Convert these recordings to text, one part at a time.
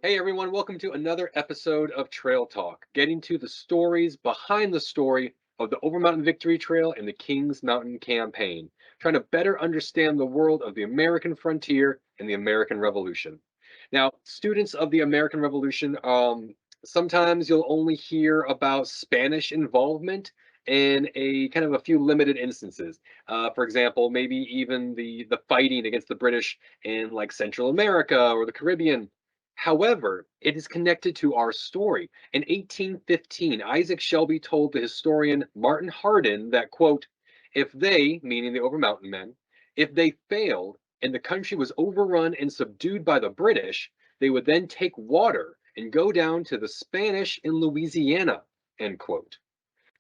Hey everyone, welcome to another episode of Trail Talk, getting to the stories behind the story of the Overmountain Victory Trail and the Kings Mountain Campaign, trying to better understand the world of the American frontier and the American Revolution. Now, students of the American Revolution, sometimes you'll only hear about Spanish involvement in a kind of a few limited instances. For example, maybe even the fighting against the British in like Central America or the Caribbean. However, it is connected to our story. In 1815, Isaac Shelby told the historian Martin Hardin that, quote, if they, meaning the Overmountain men, if they failed and the country was overrun and subdued by the British, they would then take water and go down to the Spanish in Louisiana, end quote.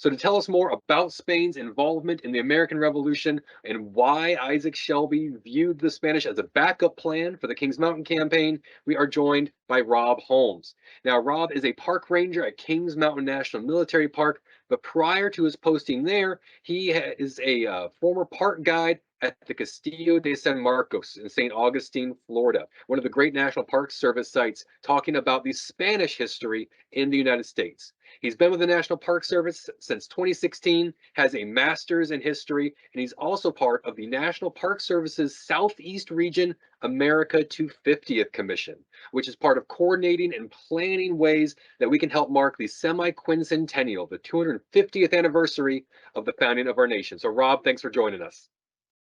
So, to tell us more about Spain's involvement in the American Revolution and why Isaac Shelby viewed the Spanish as a backup plan for the Kings Mountain campaign, we are joined by Rob Holmes. Now, Rob is a park ranger at Kings Mountain National Military Park, but prior to his posting there, he is a former park guide at the Castillo de San Marcos in St. Augustine, Florida, one of the great National Park Service sites, talking about the Spanish history in the United States. He's been with the National Park Service since 2016, has a master's in history, and he's also part of the National Park Service's Southeast Region America 250th Commission, which is part of coordinating and planning ways that we can help mark the semi-quincentennial, the 250th anniversary of the founding of our nation. So, Rob, thanks for joining us.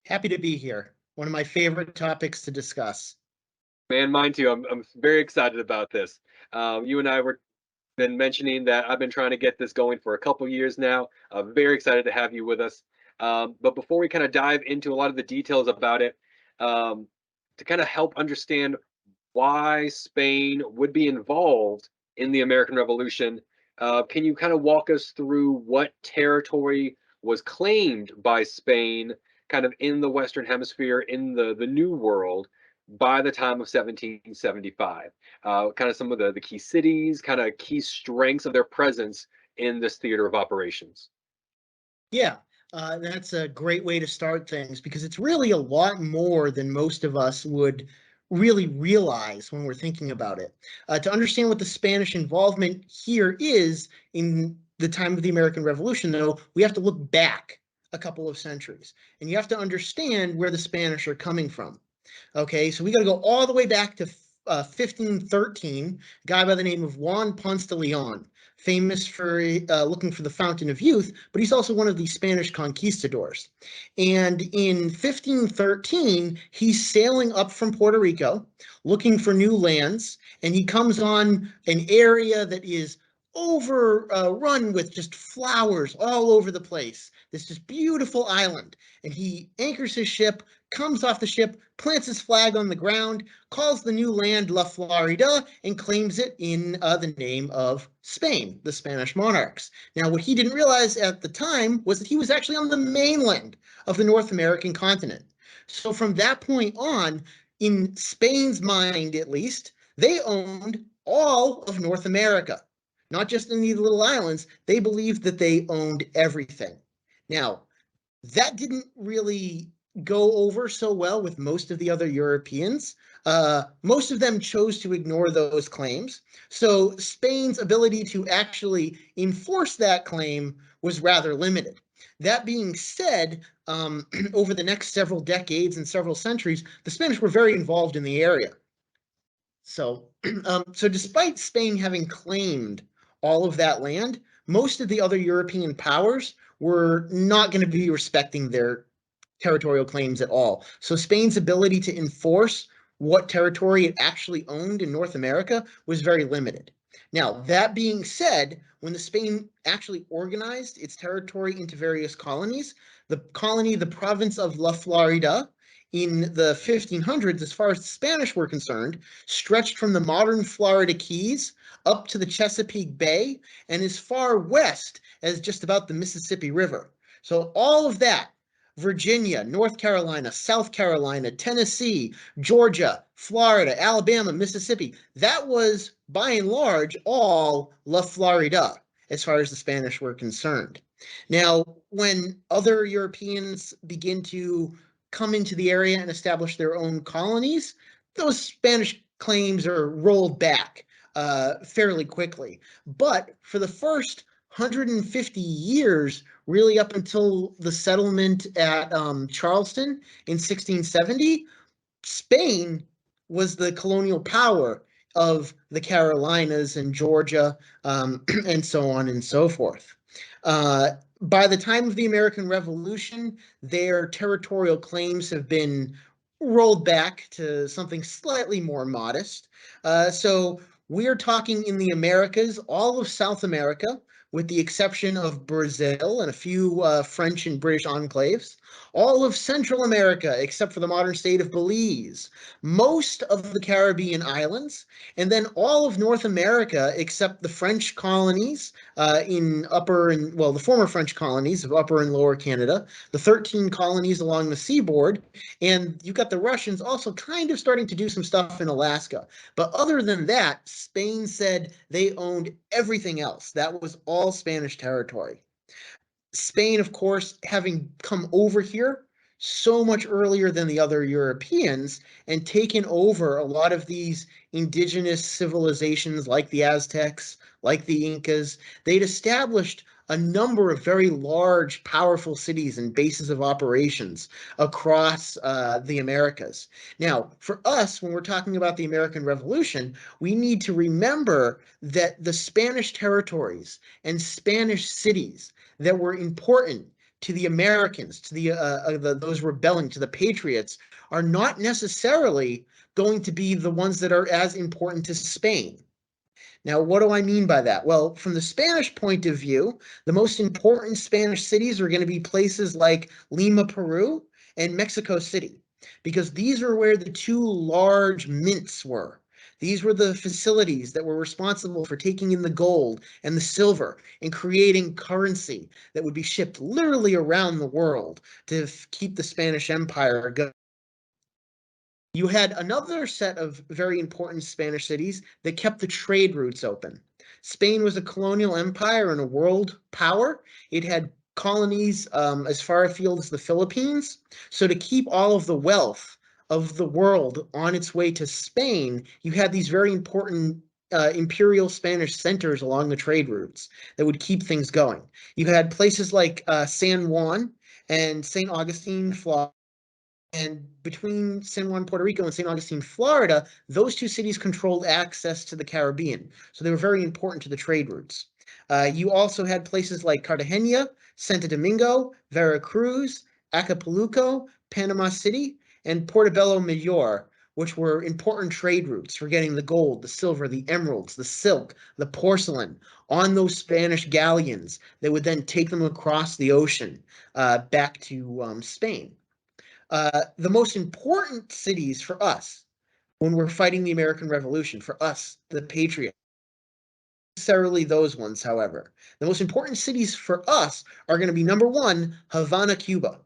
Happy to be here. One of my favorite topics to discuss. Man, mine too. I'm very excited about this. You and I were been mentioning that I've been trying to get this going for a couple years now. Very excited to have you with us. But before we kind of dive into a lot of the details about it, to kind of help understand why Spain would be involved in the American Revolution, can you kind of walk us through what territory was claimed by Spain kind of in the Western Hemisphere, in the New World, by the time of 1775? Kind of some of the key cities, kind of key strengths of their presence in this theater of operations. Yeah, that's a great way to start things because it's really a lot more than most of us would really realize when we're thinking about it. To understand what the Spanish involvement here is in the time of the American Revolution, though, we have to look back a couple of centuries and you have to understand where the Spanish are coming from. Okay, so we got to go all the way back to 1513, a guy by the name of Juan Ponce de Leon, famous for looking for the Fountain of Youth, but he's also one of the Spanish conquistadors. And in 1513, he's sailing up from Puerto Rico, looking for new lands, and he comes on an area that is overrun with just flowers all over the place. This just beautiful island. And he anchors his ship, comes off the ship, plants his flag on the ground, calls the new land La Florida, and claims it in the name of Spain, the Spanish monarchs. Now, what he didn't realize at the time was that he was actually on the mainland of the North American continent. So from that point on, in Spain's mind at least, they owned all of North America, not just in these little islands. They believed that they owned everything. Now, that didn't really go over so well with most of the other Europeans. Most of them chose to ignore those claims. So Spain's ability to actually enforce that claim was rather limited. That being said, over the next several decades and several centuries, the Spanish were very involved in the area. So, so despite Spain having claimed all of that land, most of the other European powers were not going to be respecting their territorial claims at all. So Spain's ability to enforce what territory it actually owned in North America was very limited. Now, that being said, when the Spain actually organized its territory into various colonies, the province of La Florida in the 1500s, as far as the Spanish were concerned, stretched from the modern Florida Keys up to the Chesapeake Bay and as far west as just about the Mississippi River. So all of that, Virginia, North Carolina, South Carolina, Tennessee, Georgia, Florida, Alabama, Mississippi, that was by and large all La Florida as far as the Spanish were concerned. Now, when other Europeans begin to come into the area and establish their own colonies, those Spanish claims are rolled back fairly quickly. But for the first 150 years, really up until the settlement at Charleston in 1670, Spain was the colonial power of the Carolinas and Georgia, and so on and so forth. By the time of the American Revolution, their territorial claims have been rolled back to something slightly more modest. So we're talking in the Americas, all of South America, with the exception of Brazil and a few French and British enclaves, all of Central America, except for the modern state of Belize, most of the Caribbean islands, and then all of North America, except the French colonies in upper and, well, the former French colonies of Upper and Lower Canada, the 13 colonies along the seaboard, and you've got the Russians also kind of starting to do some stuff in Alaska. But other than that, Spain said they owned everything else. That was all Spanish territory. Spain, of course, having come over here so much earlier than the other Europeans and taken over a lot of these indigenous civilizations like the Aztecs, like the Incas, they'd established a number of very large, powerful cities and bases of operations across the Americas. Now, for us, when we're talking about the American Revolution, we need to remember that the Spanish territories and Spanish cities that were important to the Americans, to those rebelling, to the patriots, are not necessarily going to be the ones that are as important to Spain. Now, what do I mean by that? Well, from the Spanish point of view, the most important Spanish cities are going to be places like Lima, Peru, and Mexico City, because these are where the two large mints were. These were the facilities that were responsible for taking in the gold and the silver and creating currency that would be shipped literally around the world to keep the Spanish Empire going. You had another set of very important Spanish cities that kept the trade routes open. Spain was a colonial empire and a world power. It had colonies as far afield as the Philippines. So to keep all of the wealth of the world on its way to Spain, you had these very important imperial Spanish centers along the trade routes that would keep things going. You had places like San Juan and St. Augustine, Florida. And between San Juan, Puerto Rico, and St. Augustine, Florida, those two cities controlled access to the Caribbean. So they were very important to the trade routes. You also had places like Cartagena, Santo Domingo, Veracruz, Acapulco, Panama City, and Portobello Mayor, which were important trade routes for getting the gold, the silver, the emeralds, the silk, the porcelain on those Spanish galleons that would then take them across the ocean back to Spain. The most important cities for us when we're fighting the American Revolution, for us, the patriots, necessarily those ones, however. The most important cities for us are going to be number one, Havana, Cuba.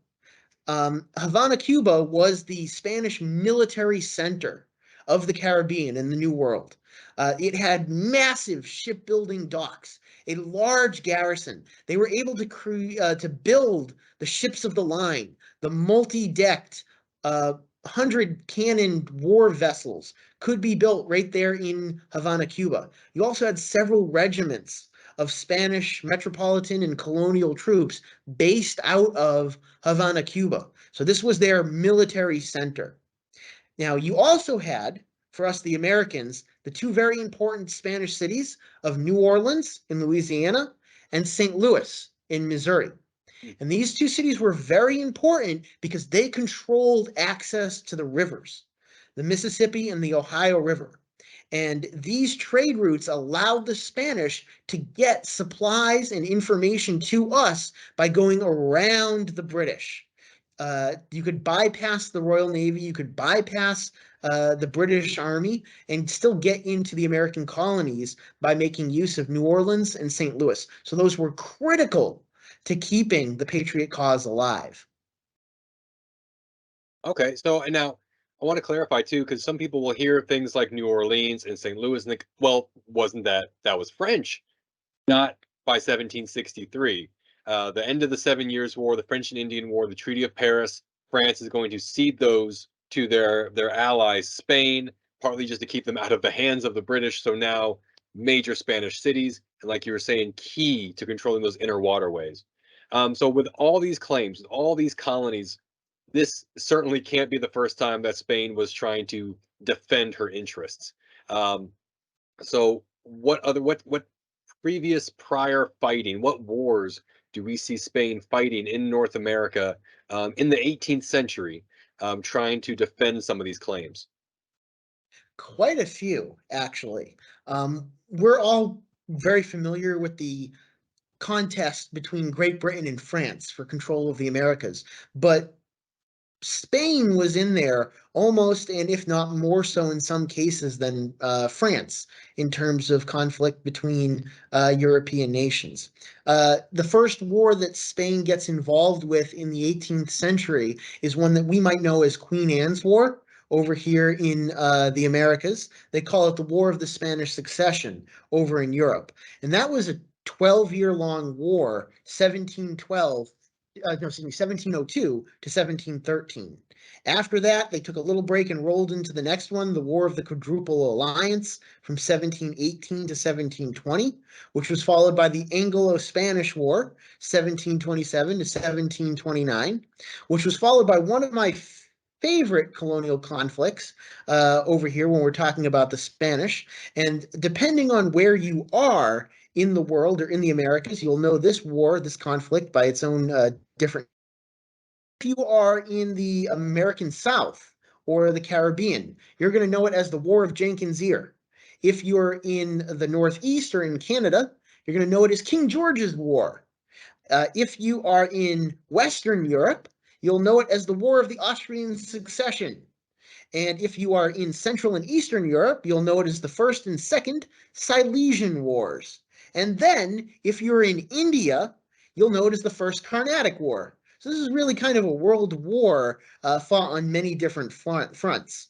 Havana, Cuba was the Spanish military center of the Caribbean and the New World. It had massive shipbuilding docks, a large garrison. They were able to build the ships of the line, the multi-decked 100-cannon war vessels could be built right there in Havana, Cuba. You also had several regiments of Spanish metropolitan and colonial troops based out of Havana, Cuba. So this was their military center. Now, you also had, for us, the Americans, the two very important Spanish cities of New Orleans in Louisiana and St. Louis in Missouri. And these two cities were very important because they controlled access to the rivers, the Mississippi and the Ohio River. And these trade routes allowed the Spanish to get supplies and information to us by going around the British. You could bypass the Royal Navy, you could bypass the British Army, and still get into the American colonies by making use of New Orleans and St. Louis. So those were critical to keeping the Patriot cause alive. Okay, so and now I want to clarify too, because some people will hear things like New Orleans and St. Louis and think, well, wasn't that was French? Not by 1763. The end of the Seven Years' War, the French and Indian War, the Treaty of Paris, France is going to cede those to their allies, Spain, partly just to keep them out of the hands of the British. So now major Spanish cities, and like you were saying, key to controlling those inner waterways. So with all these claims, all these colonies, this certainly can't be the first time that Spain was trying to defend her interests. Um, so what previous prior fighting, what wars do we see Spain fighting in North America in the 18th century, trying to defend some of these claims? Quite a few, actually. We're all very familiar with the contest between Great Britain and France for control of the Americas, but Spain was in there almost, and if not more so in some cases than France, in terms of conflict between European nations. The first war that Spain gets involved with in the 18th century is one that we might know as Queen Anne's War over here in the Americas. They call it the War of the Spanish Succession over in Europe. And that was a 12-year-long war, 1712 no, excuse me, 1702 to 1713. After that, they took a little break and rolled into the next one, the War of the Quadruple Alliance from 1718 to 1720, which was followed by the Anglo-Spanish War, 1727 to 1729, which was followed by one of my favorite colonial conflicts over here when we're talking about the Spanish. And depending on where you are in the world or in the Americas, you'll know this war, this conflict by its own different. If you are in the American South or the Caribbean, you're going to know it as the War of Jenkins' Ear. If you're in the Northeast or in Canada, you're going to know it as King George's War. If you are in Western Europe, you'll know it as the War of the Austrian Succession. And if you are in Central and Eastern Europe, you'll know it as the First and Second Silesian Wars. And then, if you're in India, you'll know it as the First Carnatic War. So this is really kind of a world war fought on many different fronts.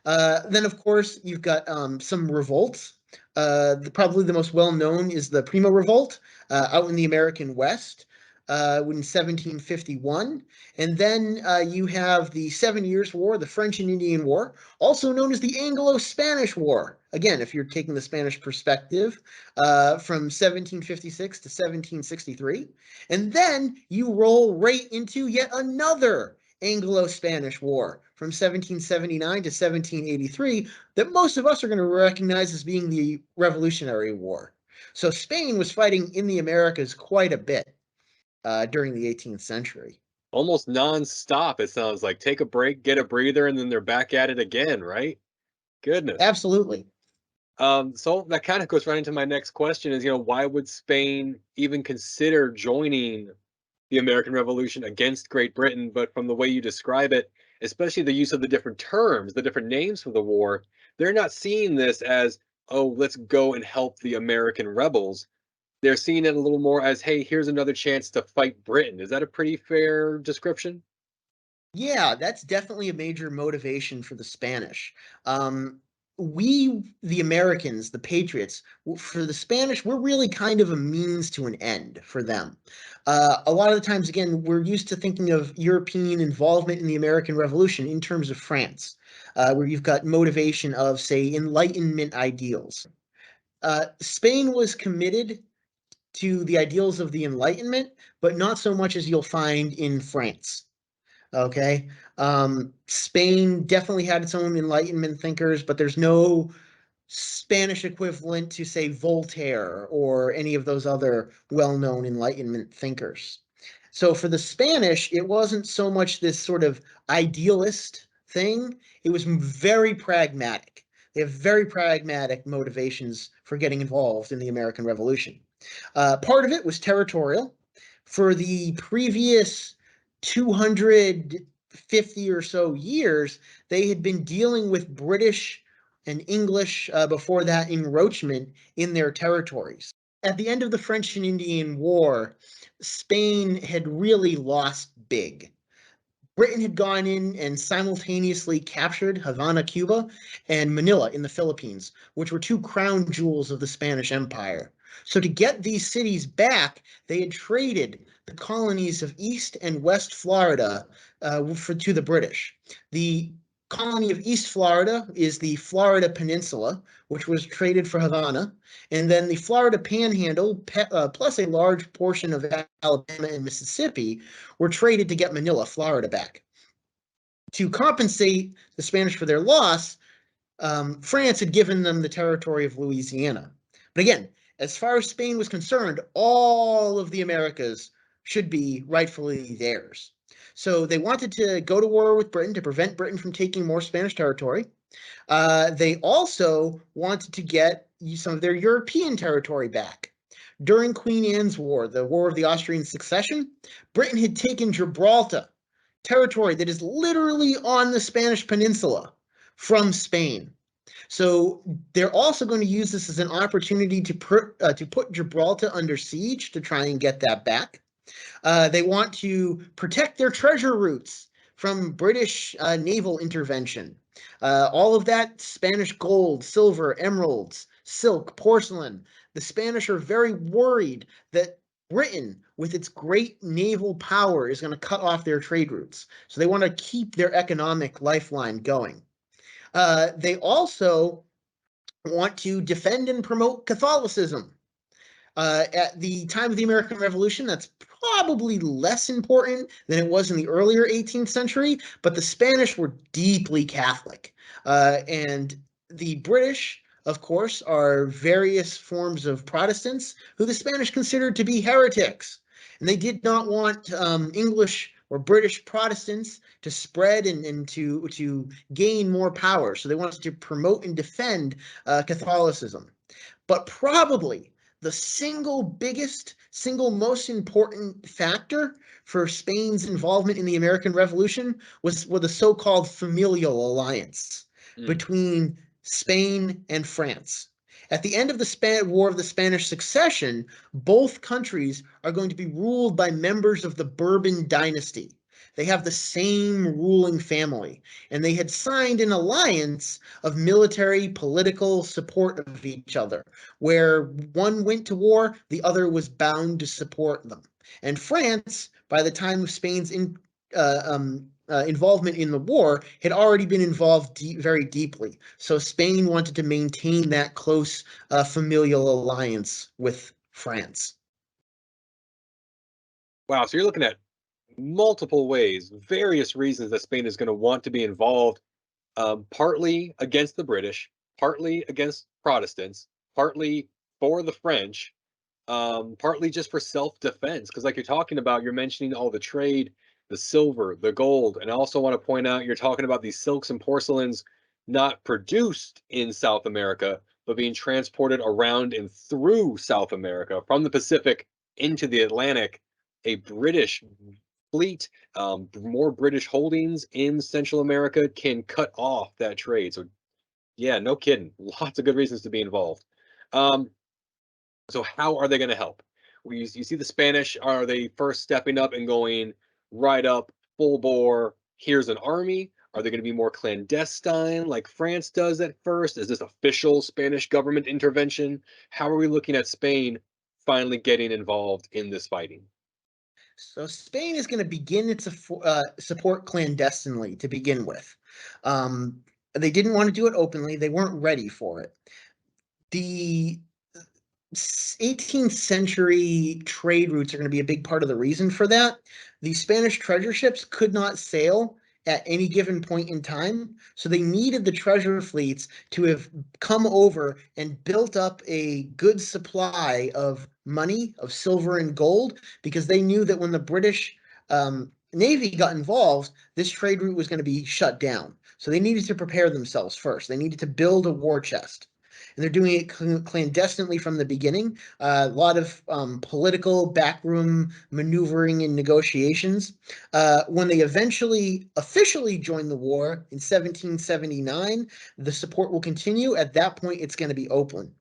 Then, of course, you've got some revolts. Probably the most well-known is the Primo Revolt out in the American West in 1751. And then you have the 7 Years' War, the French and Indian War, also known as the Anglo-Spanish War. Again, if you're taking the Spanish perspective, from 1756 to 1763. And then you roll right into yet another Anglo-Spanish War from 1779 to 1783 that most of us are going to recognize as being the Revolutionary War. So Spain was fighting in the Americas quite a bit during the 18th century. Almost nonstop, it sounds like. Take a break, get a breather, and then they're back at it again, right? Goodness. Absolutely. So that kind of goes right into my next question is, why would Spain even consider joining the American Revolution against Great Britain? But from the way you describe it, especially the use of the different terms, the different names for the war, they're not seeing this as, oh, let's go and help the American rebels. They're seeing it a little more as, hey, here's another chance to fight Britain. Is that a pretty fair description? Yeah, that's definitely a major motivation for the Spanish. We, the Americans, the patriots, for the Spanish, we're really kind of a means to an end for them. A lot of the times, again, we're used to thinking of European involvement in the American Revolution in terms of France, where you've got motivation of, say, Enlightenment ideals. Spain was committed to the ideals of the Enlightenment, but not so much as you'll find in France. Okay. Spain definitely had its own Enlightenment thinkers, but there's no Spanish equivalent to, say, Voltaire or any of those other well-known Enlightenment thinkers. So for the Spanish, it wasn't so much this sort of idealist thing, it was very pragmatic. They have very pragmatic motivations for getting involved in the American Revolution. Part of it was territorial. For the previous 250 or so years, they had been dealing with British and English, before that, encroachment in their territories. At the end of the French and Indian War, Spain had really lost big. Britain had gone in and simultaneously captured Havana, Cuba, and Manila in the Philippines, which were two crown jewels of the Spanish Empire. So to get these cities back, they had traded the colonies of East and West Florida to the British. The colony of East Florida is the Florida Peninsula, which was traded for Havana, and then the Florida Panhandle, plus a large portion of Alabama and Mississippi, were traded to get Manila, Florida back. To compensate the Spanish for their loss, France had given them the territory of Louisiana. But again, as far as Spain was concerned, all of the Americas should be rightfully theirs. So they wanted to go to war with Britain to prevent Britain from taking more Spanish territory. They also wanted to get some of their European territory back. During Queen Anne's War, the War of the Austrian Succession, Britain had taken Gibraltar, territory that is literally on the Spanish peninsula, from Spain. So they're also going to use this as an opportunity to put Gibraltar under siege to try and get that back. They want to protect their treasure routes from British naval intervention. All of that Spanish gold, silver, emeralds, silk, porcelain. The Spanish are very worried that Britain, with its great naval power, is going to cut off their trade routes. So they want to keep their economic lifeline going. They also want to defend and promote Catholicism. At the time of the American Revolution, that's probably less important than it was in the earlier 18th century, but the Spanish were deeply Catholic. And the British, of course, are various forms of Protestants who the Spanish considered to be heretics. And they did not want English or British Protestants to spread and to gain more power. So they wanted to promote and defend Catholicism. But probably the single biggest, single most important factor for Spain's involvement in the American Revolution was the so-called familial alliance between Spain and France. At the end of the War of the Spanish Succession, both countries are going to be ruled by members of the Bourbon dynasty. They have the same ruling family, and they had signed an alliance of military, political support of each other, where one went to war, the other was bound to support them. And France, by the time of Spain's involvement in the war, had already been involved very deeply. So Spain wanted to maintain that close familial alliance with France. Wow, so you're looking at multiple ways, various reasons that Spain is going to want to be involved, partly against the British, partly against Protestants, partly for the French, partly just for self-defense. Because, like you're talking about, you're mentioning all the trade, the silver, the gold, and I also want to point out you're talking about these silks and porcelains not produced in South America, but being transported around and through South America from the Pacific into the Atlantic. A British fleet, more British holdings in Central America can cut off that trade. So, yeah, no kidding. Lots of good reasons to be involved. Um, so, how are they going to help? You see the Spanish, are they first stepping up and going right up, full bore? Here's an army. Are they going to be more clandestine like France does at first? Is this official Spanish government intervention? How are we looking at Spain finally getting involved in this fighting? So Spain is going to begin its support clandestinely to begin with. They didn't want to do it openly. They weren't ready for it. The 18th century trade routes are going to be a big part of the reason for that. The Spanish treasure ships could not sail at any given point in time, so they needed the treasure fleets to have come over and built up a good supply of money, of silver and gold, because they knew that when the British Navy got involved, this trade route was going to be shut down. So they needed to prepare themselves first. They needed to build a war chest. And they're doing it clandestinely from the beginning. A lot of political backroom maneuvering and negotiations. When they eventually officially join the war in 1779, the support will continue. At that point, it's going to be open.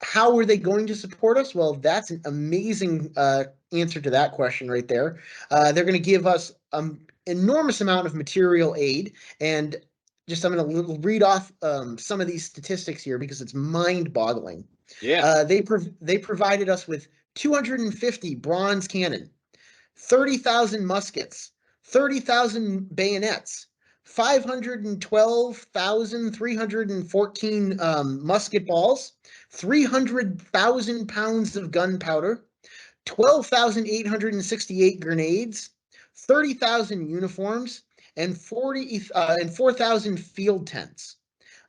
How are they going to support us? Well, that's an amazing answer to that question right there. They're going to give us an enormous amount of material aid, and I'm going to read off some of these statistics here because it's mind-boggling. Yeah. They provided us with 250 bronze cannon, 30,000 muskets, 30,000 bayonets, 512,314 musket balls, 300,000 pounds of gunpowder, 12,868 grenades, 30,000 uniforms, and 4,000 field tents.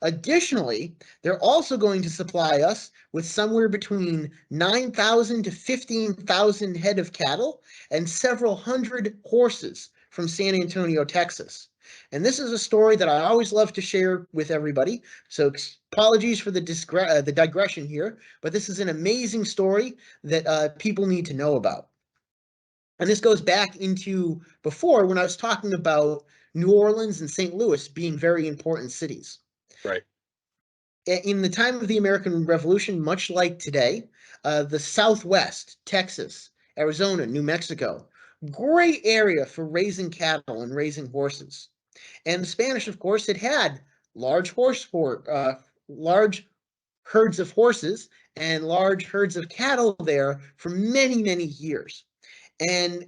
Additionally, they're also going to supply us with somewhere between 9,000 to 15,000 head of cattle and several hundred horses from San Antonio, Texas. And this is a story that I always love to share with everybody. So apologies for the digression here, but this is an amazing story that people need to know about. And this goes back into before when I was talking about New Orleans and St. Louis being very important cities. Right. In the time of the American Revolution, much like today, the Southwest, Texas, Arizona, New Mexico, great area for raising cattle and raising horses. And the Spanish, of course, had large large herds of horses and large herds of cattle there for many, many years. And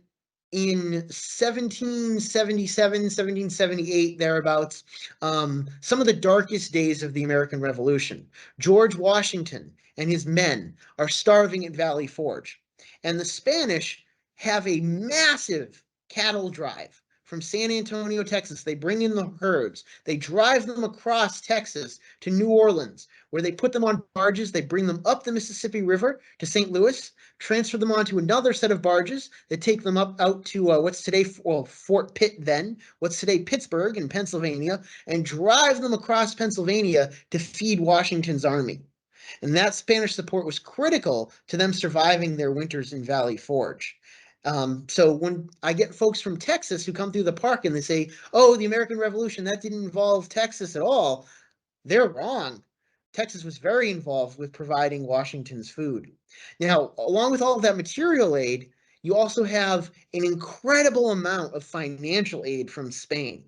in 1777, 1778, thereabouts, some of the darkest days of the American Revolution, George Washington and his men are starving at Valley Forge. And the Spanish have a massive cattle drive from San Antonio, Texas. They bring in the herds. They drive them across Texas to New Orleans, where they put them on barges. They bring them up the Mississippi River to St. Louis, transfer them onto another set of barges that take them up out to what's today Fort Pitt then, what's today Pittsburgh in Pennsylvania, and drive them across Pennsylvania to feed Washington's army. And that Spanish support was critical to them surviving their winters in Valley Forge. So when I get folks from Texas who come through the park and they say, oh, the American Revolution, that didn't involve Texas at all, they're wrong. Texas was very involved with providing Washington's food. Now, along with all of that material aid, you also have an incredible amount of financial aid from Spain.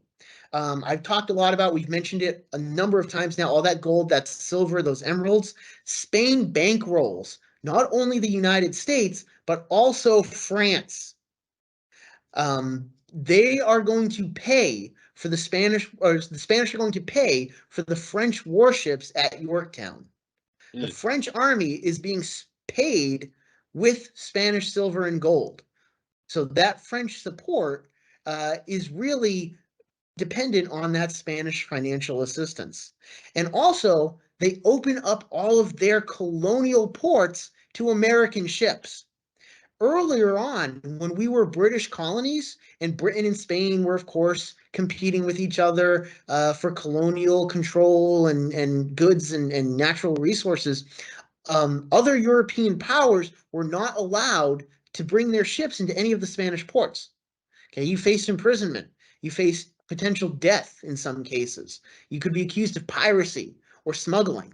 I've talked a lot about, we've mentioned it a number of times now, all that gold, that silver, those emeralds. Spain bankrolls not only the United States, but also France. They are going to pay for the Spanish, or the Spanish are going to pay for the French warships at Yorktown. The French army is being paid with Spanish silver and gold. So that French support is really dependent on that Spanish financial assistance. And also, they open up all of their colonial ports to American ships. Earlier on, when we were British colonies, and Britain and Spain were, of course, competing with each other for colonial control and goods and natural resources, other European powers were not allowed to bring their ships into any of the Spanish ports. Okay, you faced imprisonment. You faced potential death in some cases. You could be accused of piracy or smuggling.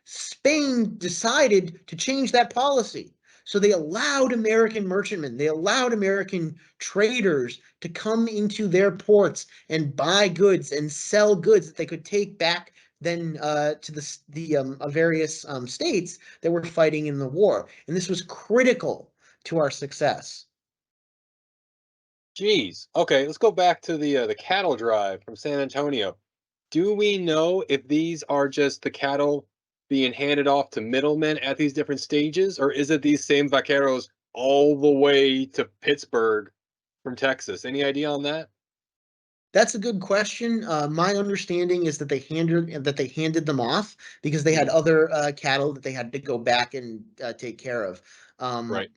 Spain decided to change that policy. So they allowed American merchantmen, they allowed American traders to come into their ports and buy goods and sell goods that they could take back then to the various states that were fighting in the war. And this was critical to our success. Geez. Okay, let's go back to the cattle drive from San Antonio. Do we know if these are just the cattle being handed off to middlemen at these different stages, or is it these same vaqueros all the way to Pittsburgh from Texas? Any idea on that? That's a good question. My understanding is that they handed them off because they had Mm, other cattle that they had to go back and take care of. right.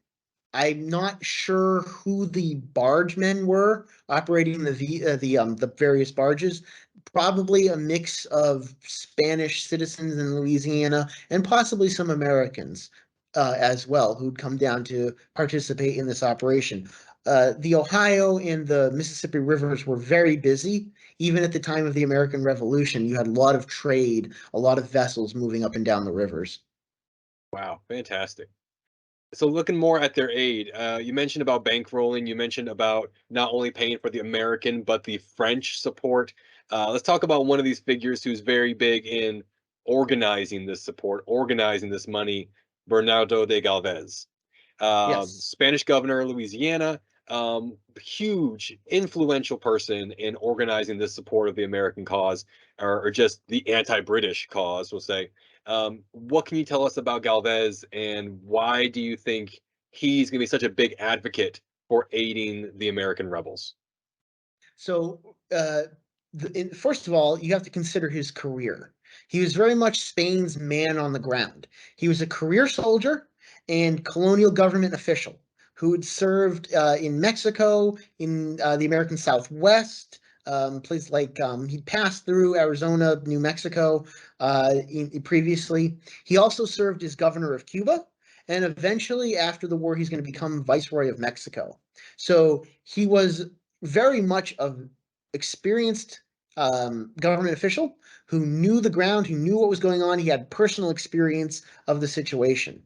I'm not sure who the bargemen were operating the various barges. Probably a mix of Spanish citizens in Louisiana and possibly some Americans as well who'd come down to participate in this operation. The Ohio and the Mississippi rivers were very busy. Even at the time of the American Revolution, you had a lot of trade, a lot of vessels moving up and down the rivers. Wow, fantastic. So looking more at their aid, you mentioned about bankrolling. You mentioned about not only paying for the American but the French support. Let's talk about one of these figures who's very big in organizing this support, organizing this money. Bernardo de Galvez, Yes. Spanish governor of Louisiana. huge, influential person in organizing the support of the American cause, or just the anti-British cause, we'll say. What can you tell us about Galvez, and why do you think he's going to be such a big advocate for aiding the American rebels? So, first of all, you have to consider his career. He was very much Spain's man on the ground. He was a career soldier and colonial government official who had served in Mexico, in the American Southwest, places like he passed through Arizona, New Mexico previously. He also served as governor of Cuba, and eventually, after the war, he's going to become viceroy of Mexico. So he was very much of experienced government official who knew the ground, who knew what was going on. He had personal experience of the situation.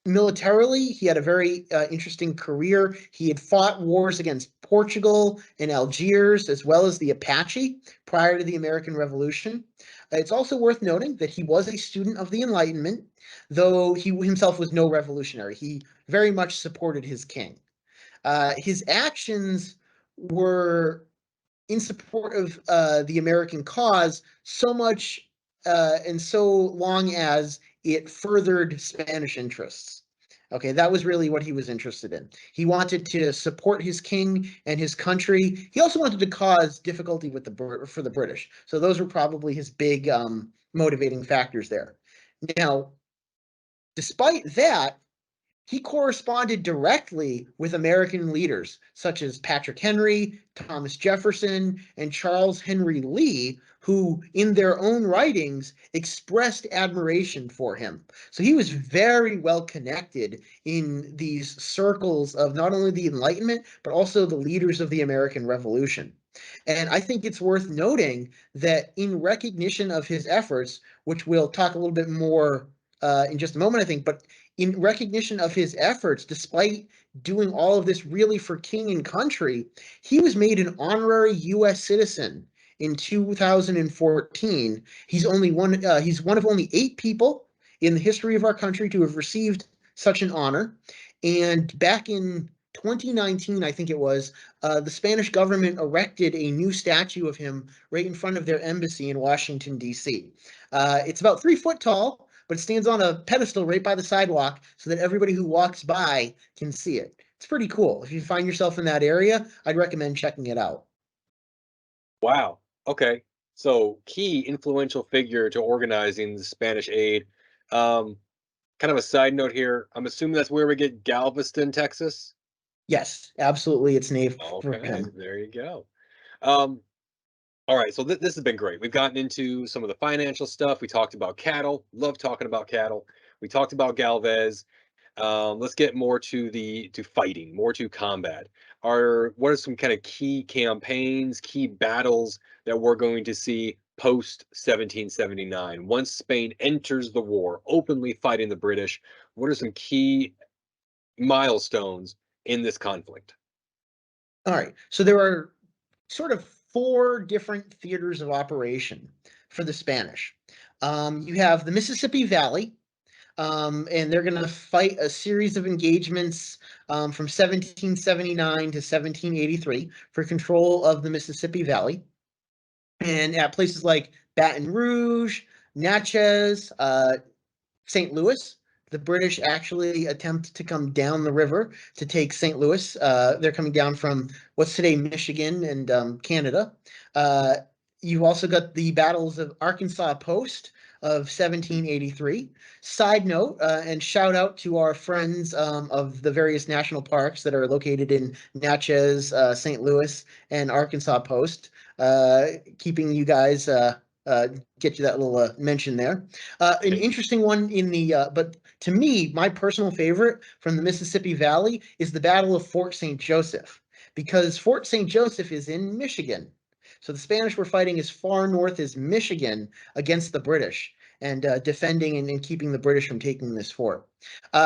Militarily, he had a very interesting career. He had fought wars against Portugal and Algiers, as well as the Apache prior to the American Revolution. It's also worth noting that he was a student of the Enlightenment, though he himself was no revolutionary. He very much supported his king. His actions were in support of the American cause so much and so long as it furthered Spanish interests. Okay, that was really what he was interested in. He wanted to support his king and his country. He also wanted to cause difficulty with for the British. So those were probably his big motivating factors there. Now, despite that, he corresponded directly with American leaders such as Patrick Henry, Thomas Jefferson, and Charles Henry Lee, who, in their own writings, expressed admiration for him. So he was very well connected in these circles of not only the Enlightenment, but also the leaders of the American Revolution. And I think it's worth noting that in recognition of his efforts, which we'll talk a little bit more in just a moment, I think, but in recognition of his efforts, despite doing all of this really for king and country, he was made an honorary U.S. citizen in 2014. He's one of only 8 people in the history of our country to have received such an honor. And back in 2019, I think it was, the Spanish government erected a new statue of him right in front of their embassy in Washington, D.C. It's about 3 foot tall, but it stands on a pedestal right by the sidewalk so that everybody who walks by can see it. It's pretty cool. If you find yourself in that area, I'd recommend checking it out. Wow. Okay. So key influential figure to organizing the Spanish aid. Um, Kind of a side note here. I'm assuming that's where we get Galveston, Texas. Yes, absolutely. It's named for Okay, him. there you go. Um, all right, so this has been great. We've gotten into some of the financial stuff. We talked about cattle. Love talking about cattle. We talked about Galvez. Let's get more to fighting, more to combat. What are some kind of key campaigns, key battles that we're going to see post 1779? Once Spain enters the war, openly fighting the British, what are some key milestones in this conflict? All right. So there are sort of 4 different theaters of operation for the Spanish. You have the Mississippi Valley, and they're going to fight a series of engagements from 1779 to 1783 for control of the Mississippi Valley. And at places like Baton Rouge, Natchez, St. Louis, the British actually attempt to come down the river to take St. Louis. They're coming down from what's today Michigan and Canada. Uh, you've also got the battles of Arkansas Post of 1783. Side note, and shout out to our friends of the various national parks that are located in Natchez, St. Louis, and Arkansas Post, keeping you guys get you that little mention there. An interesting one but to me, my personal favorite from the Mississippi Valley is the Battle of Fort St. Joseph, because Fort St. Joseph is in Michigan. So the Spanish were fighting as far north as Michigan against the British and defending and keeping the British from taking this fort.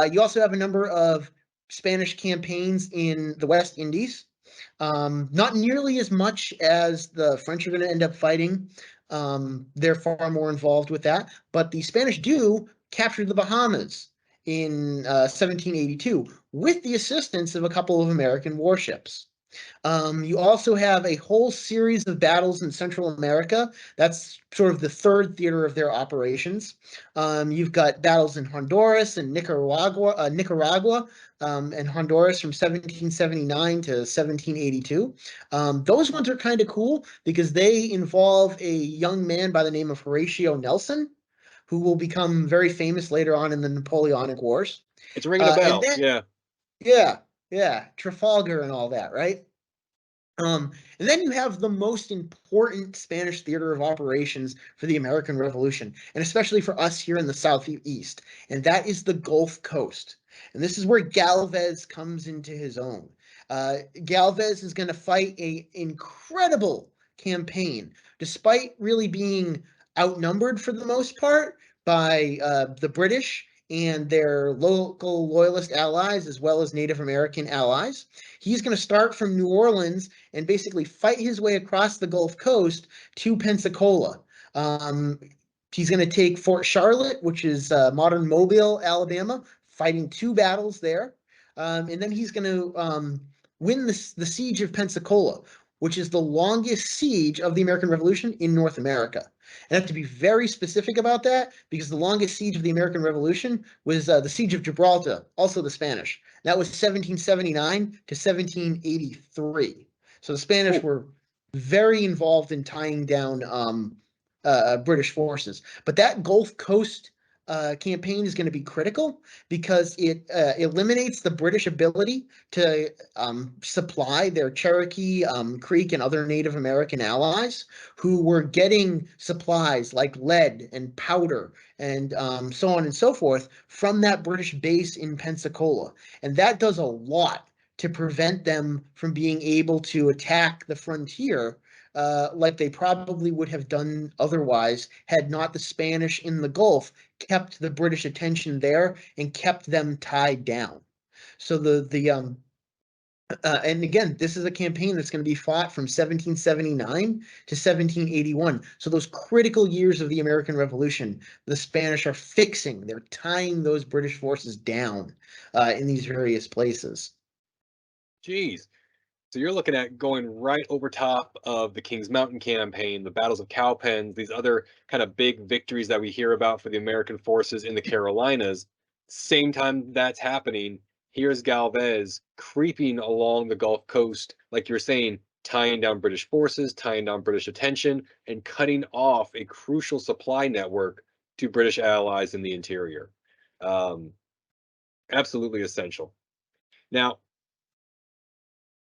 You also have a number of Spanish campaigns in the West Indies. Not nearly as much as the French are going to end up fighting. They're far more involved with that. But the Spanish do capture the Bahamas in 1782 with the assistance of a couple of American warships. You also have a whole series of battles in Central America. That's sort of the third theater of their operations. You've got battles in Honduras and Nicaragua, and Honduras from 1779 to 1782. Those ones are kind of cool because they involve a young man by the name of Horatio Nelson, who will become very famous later on in the Napoleonic Wars. It's ringing a And bell. then, Yeah. yeah, yeah, Trafalgar and all that, right? And then you have the most important Spanish theater of operations for the American Revolution, and especially for us here in the Southeast, and that is the Gulf Coast. And this is where Galvez comes into his own. Galvez is going to fight a incredible campaign, despite really being outnumbered for the most part by the British and their local loyalist allies, as well as Native American allies. He's going to start from New Orleans and basically fight his way across the Gulf Coast to Pensacola. Um, he's going to take Fort Charlotte, which is modern Mobile, Alabama, fighting two battles there. And then he's going to win the siege of Pensacola, which is the longest siege of the American Revolution in North America. And I have to be very specific about that because the longest siege of the American Revolution was the Siege of Gibraltar, also the Spanish. That was 1779 to 1783. So the Spanish Ooh. were very involved in tying down British forces. But that Gulf Coast campaign is going to be critical because it eliminates the British ability to supply their Cherokee, Creek, and other Native American allies who were getting supplies like lead and powder and so on and so forth from that British base in Pensacola. And that does a lot to prevent them from being able to attack the frontier like they probably would have done otherwise had not the Spanish in the Gulf kept the British attention there and kept them tied down. So and again, this is a campaign that's going to be fought from 1779 to 1781. So those critical years of the American Revolution, the Spanish are fixing, they're tying those British forces down in these various places. Geez. So you're looking at going right over top of the Kings Mountain campaign, the battles of Cowpens, these other kind of big victories that we hear about for the American forces in the Carolinas. Same time that's happening, here's Galvez creeping along the Gulf Coast, like you're saying, tying down British forces, tying down British attention, and cutting off a crucial supply network to British allies in the interior. Um, Absolutely essential. Now,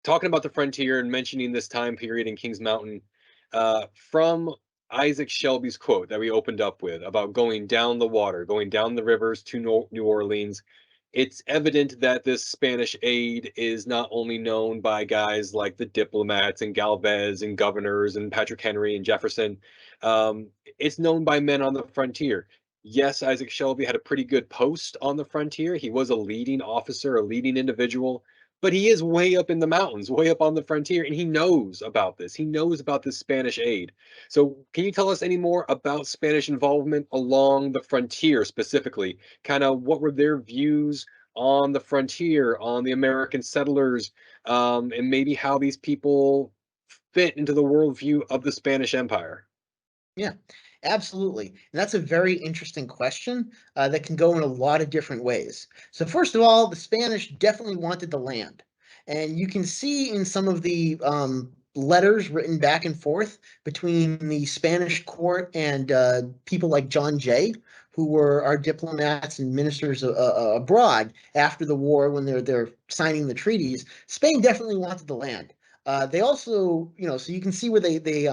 talking about the frontier and mentioning this time period in Kings Mountain, from Isaac Shelby's quote that we opened up with about going down the water, going down the rivers to New Orleans, it's evident that this Spanish aid is not only known by guys like the diplomats and Galvez and governors and Patrick Henry and Jefferson. It's known by men on the frontier. Yes, Isaac Shelby had a pretty good post on the frontier. He was a leading officer, a leading individual, but he is way up in the mountains, way up on the frontier, and he knows about this. He knows about this Spanish aid. So, can you tell us any more about Spanish involvement along the frontier specifically? Kind of what were their views on the frontier, on the American settlers, and maybe how these people fit into the worldview of the Spanish Empire? Yeah, absolutely. And that's a very interesting question that can go in a lot of different ways. So, first of all, the Spanish definitely wanted the land. And you can see in some of the letters written back and forth between the Spanish court and people like John Jay, who were our diplomats and ministers abroad after the war when they're signing the treaties. Spain definitely wanted the land. They also, so you can see where they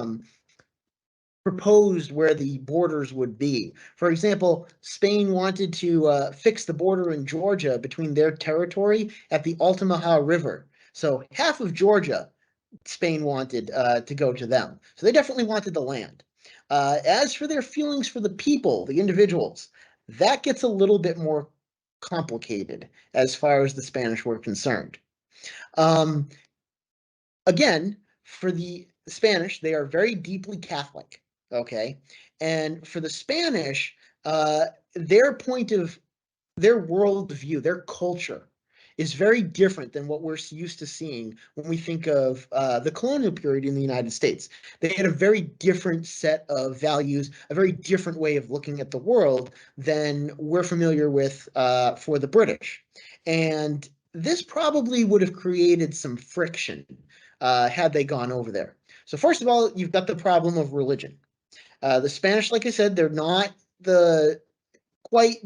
proposed where the borders would be. For example, Spain wanted to fix the border in Georgia between their territory at the Altamaha River. So half of Georgia, Spain wanted to go to them. So they definitely wanted the land. As for their feelings for the people, the individuals, that gets a little bit more complicated as far as the Spanish were concerned. Um, Again, for the Spanish, they are very deeply Catholic. Okay. And for the Spanish, their point of their worldview, their culture is very different than what we're used to seeing when we think of the colonial period in the United States. They had a very different set of values, a very different way of looking at the world than we're familiar with for the British. And this probably would have created some friction had they gone over there. So first of all, you've got the problem of religion. The Spanish, like I said, they're not the quite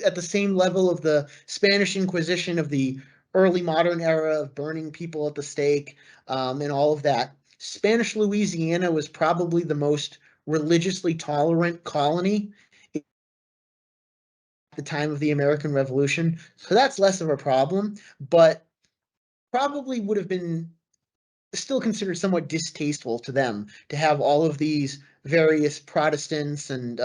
at the same level of the Spanish Inquisition of the early modern era of burning people at the stake and all of that. Spanish Louisiana was probably the most religiously tolerant colony at the time of the American Revolution. So that's less of a problem, but probably would have been still considered somewhat distasteful to them to have all of these various Protestants and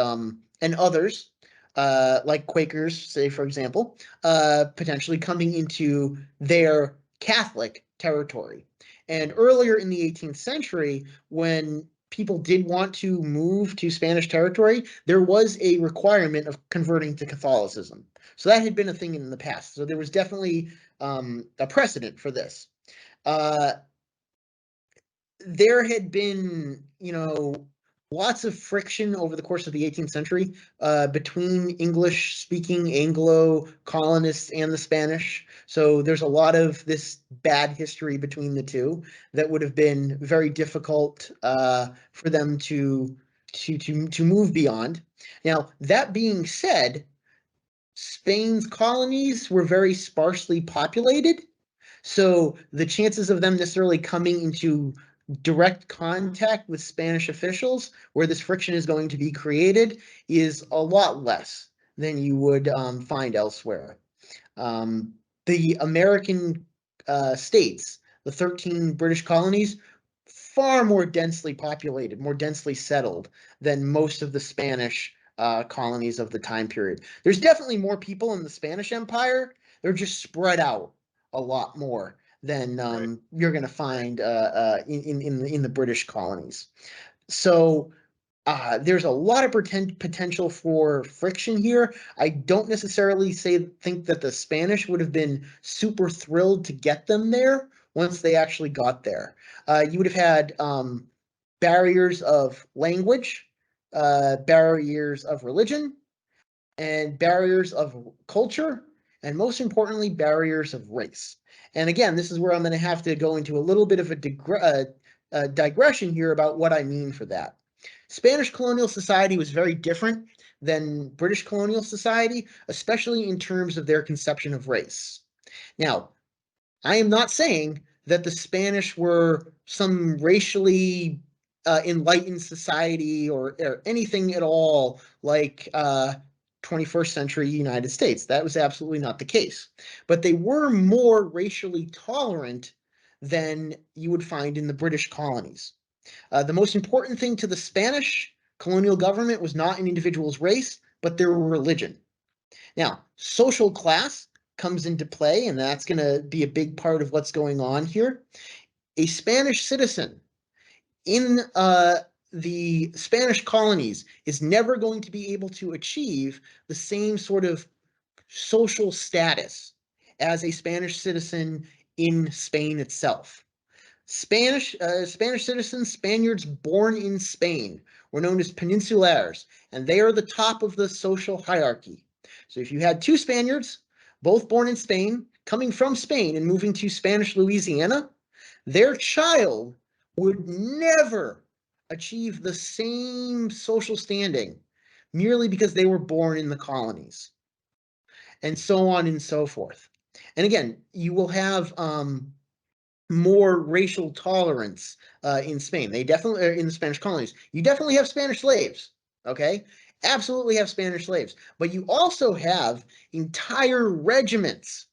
others, like Quakers, say for example, potentially coming into their Catholic territory. And earlier in the 18th century, when people did want to move to Spanish territory, there was a requirement of converting to Catholicism. So that had been a thing in the past. So there was definitely a precedent for this. Uh, there had been, lots of friction over the course of the 18th century between English-speaking Anglo colonists and the Spanish. So there's a lot of this bad history between the two that would have been very difficult for them to move beyond. Now, that being said, Spain's colonies were very sparsely populated. So the chances of them necessarily coming into direct contact with Spanish officials, where this friction is going to be created, is a lot less than you would find elsewhere. The American states, the 13 British colonies, far more densely populated, more densely settled than most of the Spanish colonies of the time period. There's definitely more people in the Spanish Empire. They're just spread out a lot more than you're going to find in the British colonies. So there's a lot of potential for friction here. I don't necessarily think that the Spanish would have been super thrilled to get them there once they actually got there. You would have had barriers of language, barriers of religion, and barriers of culture, and most importantly, barriers of race. And again, this is where I'm going to have to go into a little bit of a digression here about what I mean for that. Spanish colonial society was very different than British colonial society, especially in terms of their conception of race. Now, I am not saying that the Spanish were some racially enlightened society or anything at all like 21st century United States. That was absolutely not the case. But they were more racially tolerant than you would find in the British colonies. The most important thing to the Spanish colonial government was not an individual's race, but their religion. Now, social class comes into play, and that's going to be a big part of what's going on here. A Spanish citizen in the Spanish colonies is never going to be able to achieve the same sort of social status as a Spanish citizen in Spain itself. Spanish citizens, Spaniards born in Spain, were known as peninsulares, and they are the top of the social hierarchy. So if you had two Spaniards, both born in Spain, coming from Spain and moving to Spanish Louisiana, their child would never achieve the same social standing merely because they were born in the colonies, and so on and so forth. And again, you will have more racial tolerance in Spain. They definitely are in the Spanish colonies. You definitely have Spanish slaves, okay? Absolutely have Spanish slaves. But you also have entire regiments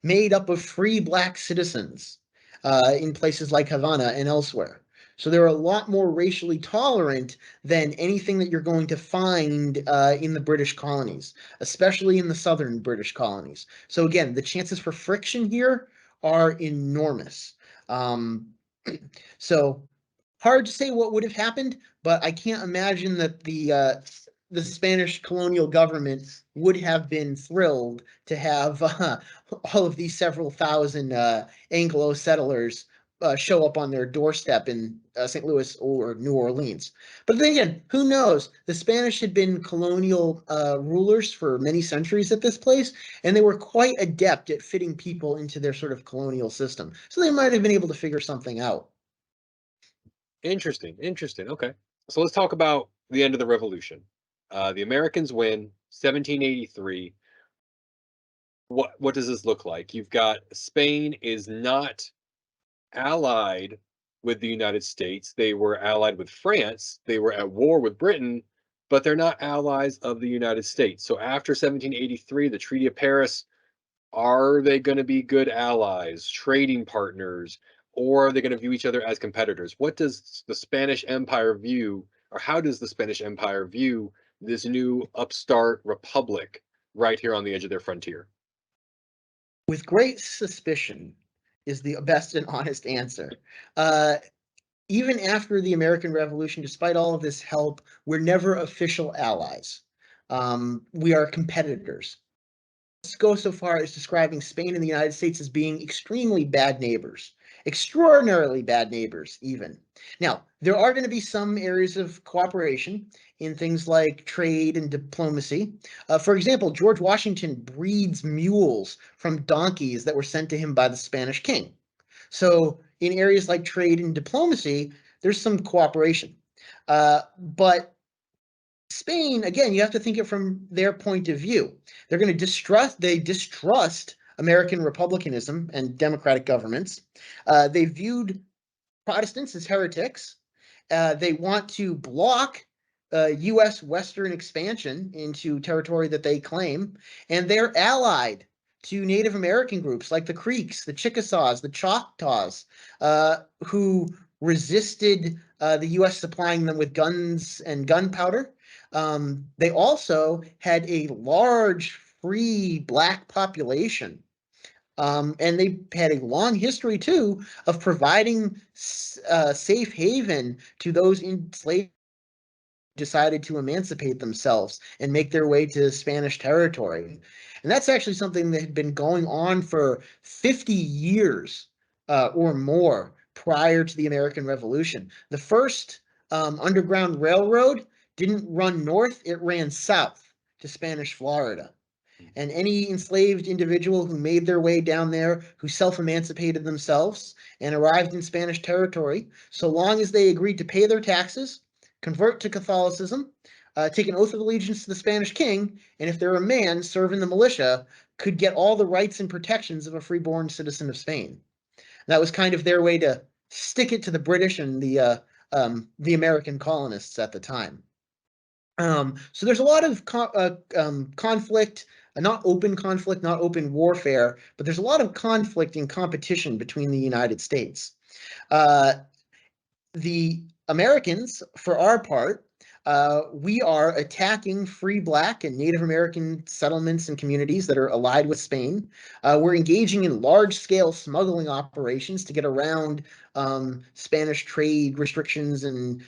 made up of free black citizens in places like Havana and elsewhere. So they're a lot more racially tolerant than anything that you're going to find in the British colonies, especially in the southern British colonies. So again, the chances for friction here are enormous. Um, so hard to say what would have happened, but I can't imagine that the Spanish colonial government would have been thrilled to have all of these several thousand Anglo settlers show up on their doorstep in St. Louis or New Orleans. But then again, who knows? The Spanish had been colonial rulers for many centuries at this place, and they were quite adept at fitting people into their sort of colonial system. So they might have been able to figure something out. Interesting. Interesting. Okay. So let's talk about the end of the revolution. The Americans win 1783. What does this look like? You've got Spain is not allied with the United States. They were allied with France. They were at war with Britain, but they're not allies of the United States. So after 1783, the Treaty of Paris, are they going to be good allies, trading partners, or are they going to view each other as competitors? What does the Spanish Empire view, or how does the Spanish Empire view this new upstart republic right here on the edge of their frontier? With great suspicion is the best and honest answer. Uh, Even after the American Revolution, despite all of this help, we're never official allies. We are competitors. Let's go so far as describing Spain and the United States as being extremely bad neighbors, extraordinarily bad neighbors, even. Now, there are going to be some areas of cooperation in things like trade and diplomacy. For example, George Washington breeds mules from donkeys that were sent to him by the Spanish king. So, in areas like trade and diplomacy, there's some cooperation. But Spain, again, you have to think it from their point of view. They distrust American republicanism and democratic governments. They viewed Protestants as heretics. They want to block U.S. Western expansion into territory that they claim, and they're allied to Native American groups like the Creeks, the Chickasaws, the Choctaws, who resisted the U.S. supplying them with guns and gunpowder. They also had a large free black population. And they had a long history, too, of providing safe haven to those enslaved who decided to emancipate themselves and make their way to Spanish territory. And that's actually something that had been going on for 50 years or more prior to the American Revolution. The first Underground Railroad didn't run north, it ran south to Spanish Florida. And any enslaved individual who made their way down there, who self-emancipated themselves and arrived in Spanish territory, so long as they agreed to pay their taxes, convert to Catholicism, take an oath of allegiance to the Spanish king, and if they're a man, serve in the militia, could get all the rights and protections of a freeborn citizen of Spain. That was kind of their way to stick it to the British and the American colonists at the time. So there's a lot of conflict, not open conflict, not open warfare, but there's a lot of conflict and competition between the United States. The Americans, for our part, we are attacking free Black and Native American settlements and communities that are allied with Spain. We're engaging in large-scale smuggling operations to get around Spanish trade restrictions and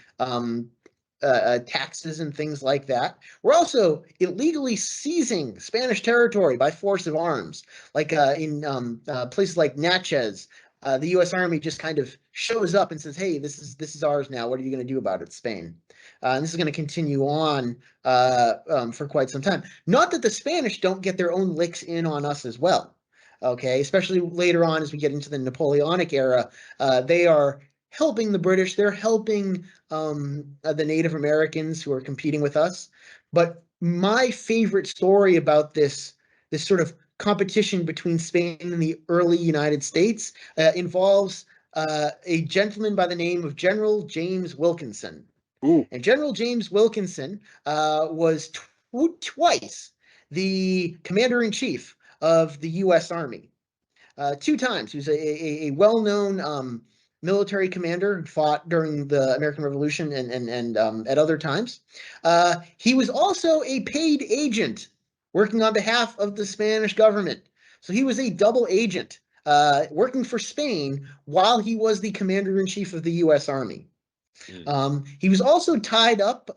taxes and things like that. We're also illegally seizing Spanish territory by force of arms, like in places like Natchez. The U.S. Army just kind of shows up and says, "Hey, this is ours now. What are you going to do about it, Spain?" And this is going to continue on for quite some time. Not that the Spanish don't get their own licks in on us as well. Okay, especially later on as we get into the Napoleonic era, they are helping the British. They're helping the Native Americans who are competing with us. But my favorite story about this sort of competition between Spain and the early United States involves a gentleman by the name of General James Wilkinson. Ooh. And General James Wilkinson was twice the commander-in-chief of the U.S. Army. Two times. He was a well-known military commander who fought during the American Revolution and at other times. He was also a paid agent working on behalf of the Spanish government. So he was a double agent working for Spain while he was the commander-in-chief of the U.S. Army. Mm. He was also tied up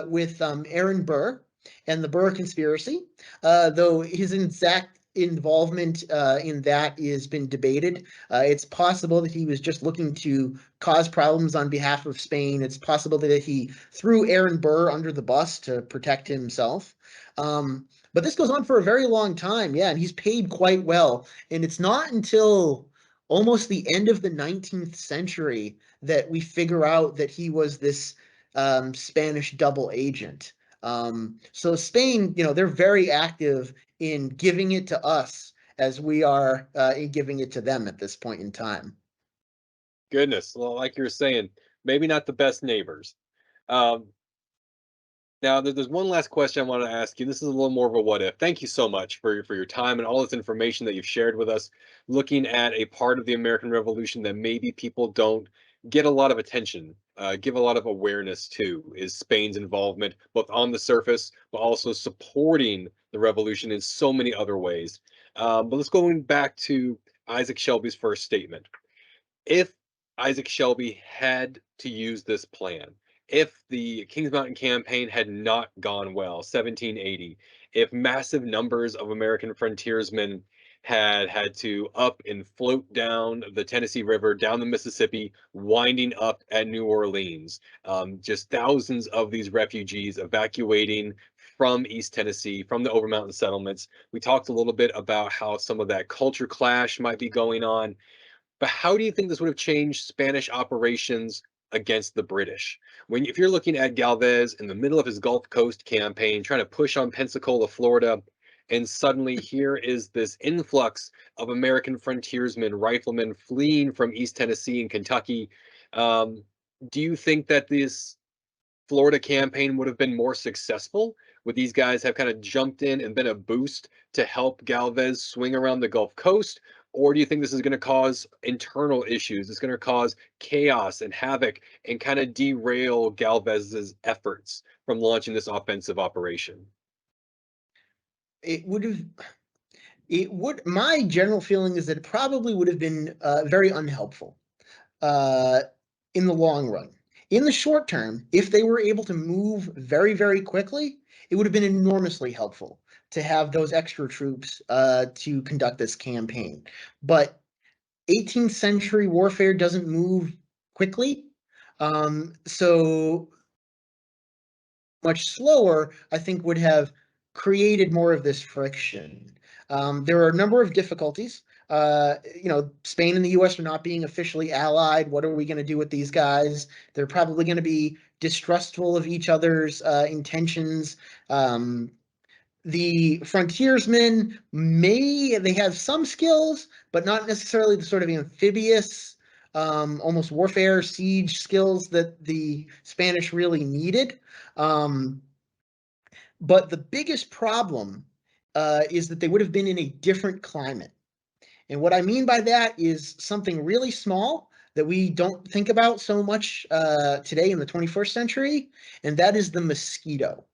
with Aaron Burr and the Burr conspiracy, though his exact involvement in that has been debated. It's possible that he was just looking to cause problems on behalf of Spain. It's possible that he threw Aaron Burr under the bus to protect himself. But this goes on for a very long time, yeah, and he's paid quite well. And it's not until almost the end of the 19th century that we figure out that he was this Spanish double agent. So Spain, they're very active in giving it to us as we are in giving it to them at this point in time. Goodness. Well, like you were saying, maybe not the best neighbors. Um, Now, there's one last question I want to ask you. This is a little more of a what if. Thank you so much for your time and all this information that you've shared with us, looking at a part of the American Revolution that maybe people don't get a lot of attention, give a lot of awareness to, is Spain's involvement, both on the surface, but also supporting the revolution in so many other ways. But let's go back to Isaac Shelby's first statement. If Isaac Shelby had to use this plan, if the Kings Mountain campaign had not gone well, 1780, if massive numbers of American frontiersmen had to up and float down the Tennessee River, down the Mississippi, winding up at New Orleans, just thousands of these refugees evacuating from East Tennessee, from the Overmountain settlements. We talked a little bit about how some of that culture clash might be going on, but how do you think this would have changed Spanish operations against the British? If you're looking at Galvez in the middle of his Gulf Coast campaign, trying to push on Pensacola, Florida, and suddenly here is this influx of American frontiersmen, riflemen fleeing from East Tennessee and Kentucky. Um, do you think that this Florida campaign would have been more successful? Would these guys have kind of jumped in and been a boost to help Galvez swing around the Gulf Coast? Or do you think this is going to cause internal issues? It's going to cause chaos and havoc and kind of derail Galvez's efforts from launching this offensive operation? It would have. It would. My general feeling is that it probably would have been very unhelpful uh, in the long run. In the short term, if they were able to move very, very quickly, it would have been enormously helpful to have those extra troops to conduct this campaign. But 18th century warfare doesn't move quickly. So much slower, I think would have created more of this friction. There are a number of difficulties. Spain and the US are not being officially allied. What are we going to do with these guys? They're probably going to be distrustful of each other's intentions. The frontiersmen they have some skills, but not necessarily the sort of amphibious, almost warfare siege skills that the Spanish really needed. Um, but the biggest problem is that they would have been in a different climate. And what I mean by that is something really small that we don't think about so much today in the 21st century, and that is the mosquito.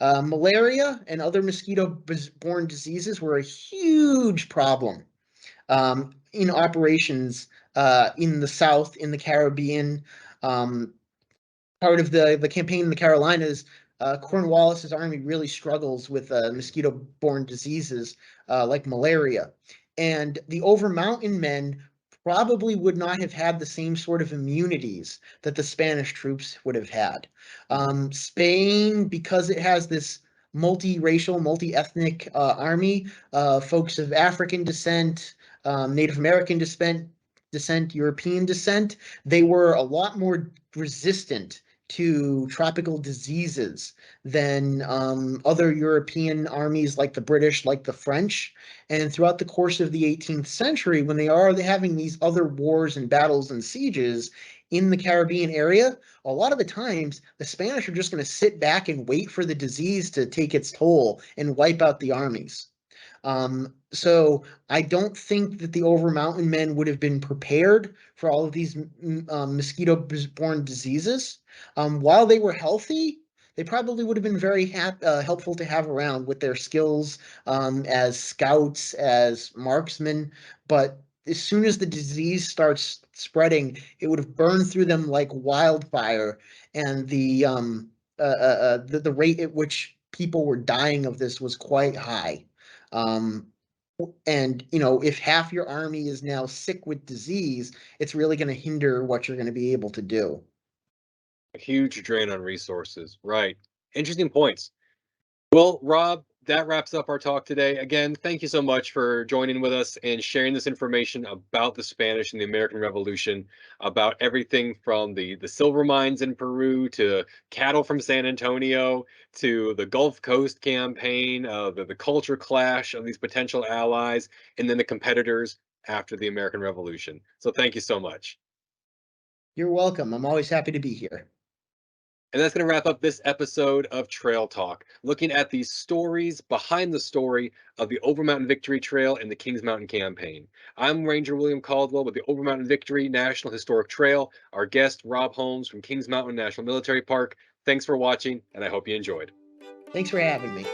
Malaria and other mosquito-borne diseases were a huge problem in operations in the South, in the Caribbean. Um, Part of the campaign in the Carolinas, Cornwallis's army really struggles with mosquito-borne diseases like malaria. And the Overmountain men probably would not have had the same sort of immunities that the Spanish troops would have had. Spain, because it has this multiracial, multi-ethnic army, folks of African descent, Native American descent, European descent, they were a lot more resistant to tropical diseases than other European armies like the British, like the French. And throughout the course of the 18th century, when they are having these other wars and battles and sieges in the Caribbean area, a lot of the times the Spanish are just going to sit back and wait for the disease to take its toll and wipe out the armies. So I don't think that the Overmountain men would have been prepared for all of these mosquito-borne diseases. While they were healthy, they probably would have been very helpful to have around with their skills as scouts, as marksmen. But as soon as the disease starts spreading, it would have burned through them like wildfire, and the rate at which people were dying of this was quite high. Um, and if half your army is now sick with disease, it's really going to hinder what you're going to be able to do. A huge drain on resources. Right. Interesting points. Well, Rob, that wraps up our talk today. Again, thank you so much for joining with us and sharing this information about the Spanish and the American Revolution, about everything from the silver mines in Peru to cattle from San Antonio to the Gulf Coast campaign, the culture clash of these potential allies, and then the competitors after the American Revolution. So thank you so much. You're welcome. I'm always happy to be here. And that's going to wrap up this episode of Trail Talk, looking at the stories behind the story of the Overmountain Victory Trail and the Kings Mountain Campaign. I'm Ranger William Caldwell with the Overmountain Victory National Historic Trail, our guest, Rob Holmes from Kings Mountain National Military Park. Thanks for watching, and I hope you enjoyed. Thanks for having me.